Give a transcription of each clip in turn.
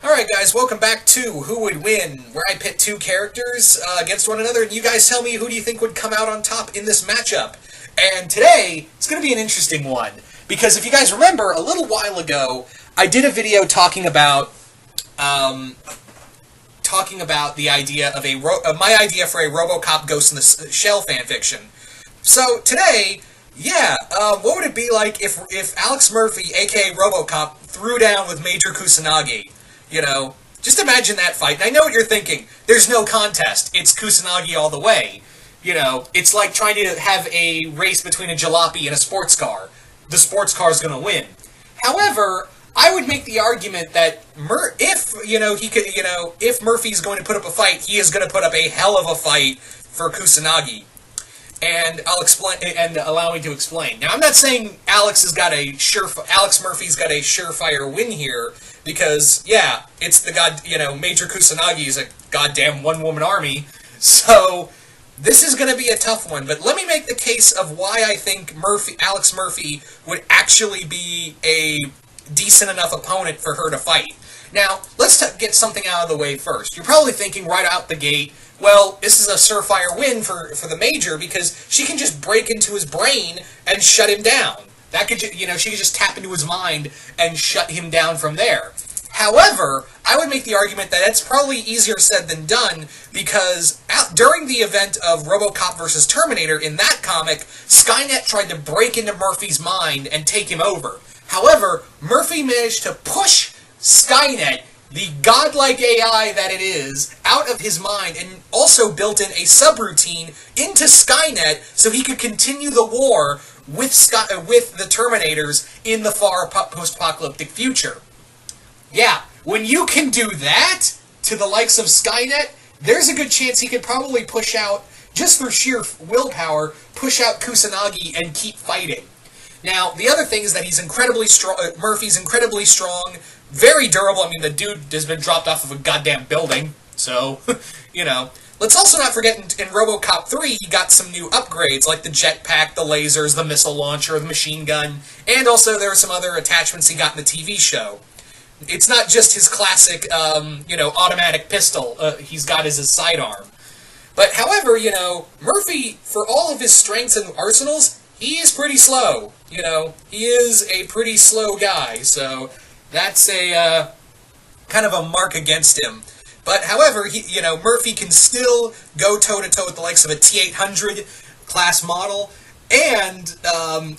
Alright guys, welcome back to Who Would Win, where I pit two characters against one another, and you guys tell me who do you think would come out on top in this matchup. And today, it's going to be an interesting one, because if you guys remember, a little while ago, I did a video talking about the idea of my idea for a Robocop Ghost in the Shell fanfiction. So today, what would it be like if Alex Murphy, aka Robocop, threw down with Major Kusanagi? You know, just imagine that fight. And I know what you're thinking. There's no contest. It's Kusanagi all the way. You know, it's like trying to have a race between a jalopy and a sports car. The sports car is going to win. However, I would make the argument that if Murphy's going to put up a fight, he is going to put up a hell of a fight for Kusanagi. And I'll explain, and allow me to explain. Now, I'm not saying Alex Murphy's got a surefire win here, because, it's Major Kusanagi is a goddamn one-woman army, so this is going to be a tough one. But let me make the case of why I think Alex Murphy would actually be a decent enough opponent for her to fight. Now, let's get something out of the way first. You're probably thinking right out the gate, well, this is a surefire win for the Major, because she can just break into his brain and shut him down. That could, she could just tap into his mind and shut him down from there. However, I would make the argument that it's probably easier said than done, because during the event of Robocop vs. Terminator in that comic, Skynet tried to break into Murphy's mind and take him over. However, Murphy managed to push Skynet, the godlike AI that it is, out of his mind, and also built in a subroutine into Skynet so he could continue the war with the Terminators in the far post-apocalyptic future. Yeah, when you can do that to the likes of Skynet, there's a good chance he could probably push out, just for sheer willpower, push out Kusanagi and keep fighting. Now, the other thing is that he's incredibly strong. Murphy's incredibly strong, very durable. I mean, the dude has been dropped off of a goddamn building, so, Let's also not forget, in Robocop 3, he got some new upgrades, like the jetpack, the lasers, the missile launcher, the machine gun, and also there are some other attachments he got in the TV show. It's not just his classic, automatic pistol he's got as his sidearm. But, however, Murphy, for all of his strengths and arsenals, he is pretty slow. He is a pretty slow guy, so that's a kind of a mark against him. But, however, Murphy can still go toe-to-toe with the likes of a T-800 class model, and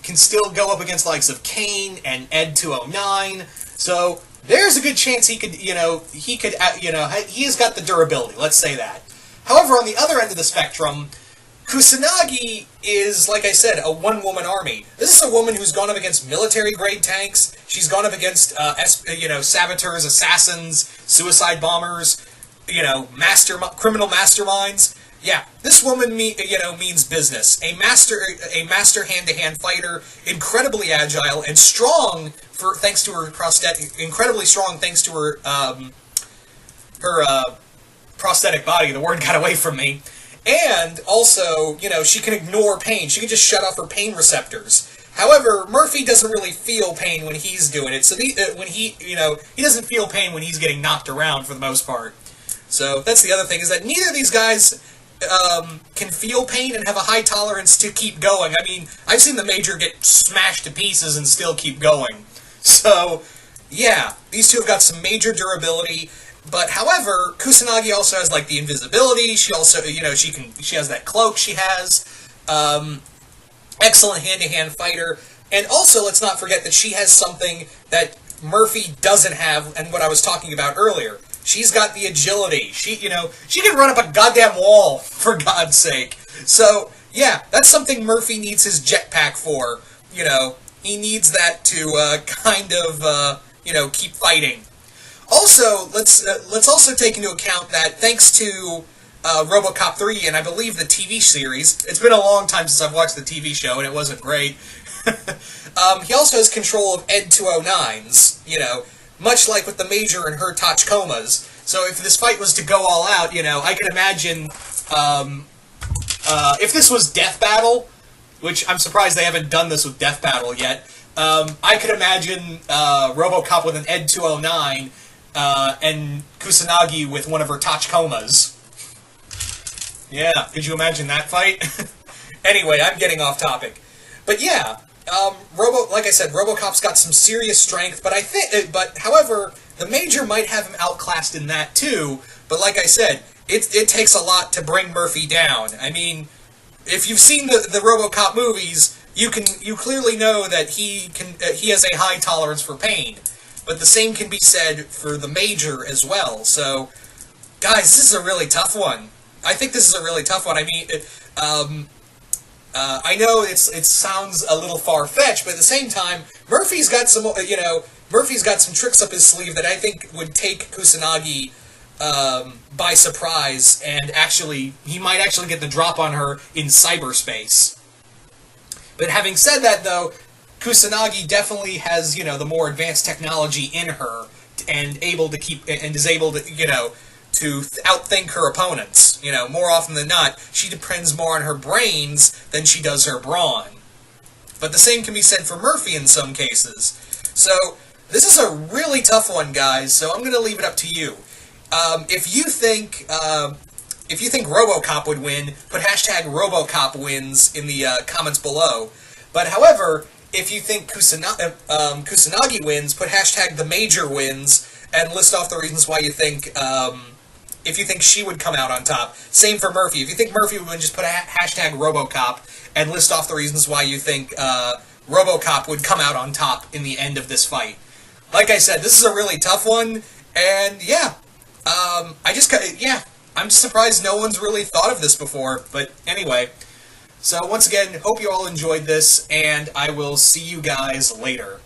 can still go up against the likes of Kane and Ed 209. So there's a good chance he has got the durability. Let's say that. However, on the other end of the spectrum, Kusanagi is, like I said, a one-woman army. This is a woman who's gone up against military-grade tanks. She's gone up against, saboteurs, assassins, suicide bombers, criminal masterminds. Yeah, this woman, means business. A master hand-to-hand fighter, incredibly agile and strong thanks to her prosthetic body. The word got away from me. And also, she can ignore pain. She can just shut off her pain receptors. However, Murphy doesn't really feel pain when he's doing it. So he doesn't feel pain when he's getting knocked around for the most part. So that's the other thing, is that neither of these guys can feel pain and have a high tolerance to keep going. I mean, I've seen the Major get smashed to pieces and still keep going. So, yeah, these two have got some major durability. But, however, Kusanagi also has, like, the invisibility. She also, she has that cloak she has. Excellent hand-to-hand fighter. And also, let's not forget that she has something that Murphy doesn't have, and what I was talking about earlier. She's got the agility. She can run up a goddamn wall, for God's sake. So, yeah, that's something Murphy needs his jetpack for. He needs that to, keep fighting. Also, let's also take into account that thanks to Robocop 3, and I believe the TV series, it's been a long time since I've watched the TV show, and it wasn't great, he also has control of Ed 209s, much like with the Major and her Tachikomas. So if this fight was to go all out, I could imagine, if this was Death Battle, which I'm surprised they haven't done this with Death Battle yet, I could imagine Robocop with an Ed 209 and Kusanagi with one of her Tachikomas. Yeah, could you imagine that fight? Anyway, I'm getting off topic. But yeah, like I said, Robocop's got some serious strength, but however, the Major might have him outclassed in that too. But like I said, it takes a lot to bring Murphy down. I mean, if you've seen the Robocop movies, you clearly know that he has a high tolerance for pain. But the same can be said for the Major as well. So, guys, this is a really tough one. I think this is a really tough one. I mean, I know it sounds a little far-fetched, but at the same time, Murphy's got some tricks up his sleeve that I think would take Kusanagi by surprise, and he might actually get the drop on her in cyberspace. But having said that, though, Kusanagi definitely has, the more advanced technology in her, and is able to, to outthink her opponents. More often than not, she depends more on her brains than she does her brawn. But the same can be said for Murphy in some cases. So, this is a really tough one, guys, so I'm going to leave it up to you. If you think Robocop would win, put hashtag Robocop wins in the comments below. But however, if you think Kusanagi wins, put hashtag the Major wins, and list off the reasons why you think, if you think she would come out on top. Same for Murphy. If you think Murphy would win, just put a hashtag Robocop, and list off the reasons why you think Robocop would come out on top in the end of this fight. Like I said, this is a really tough one, and yeah, I'm surprised no one's really thought of this before, but anyway. So once again, hope you all enjoyed this, and I will see you guys later.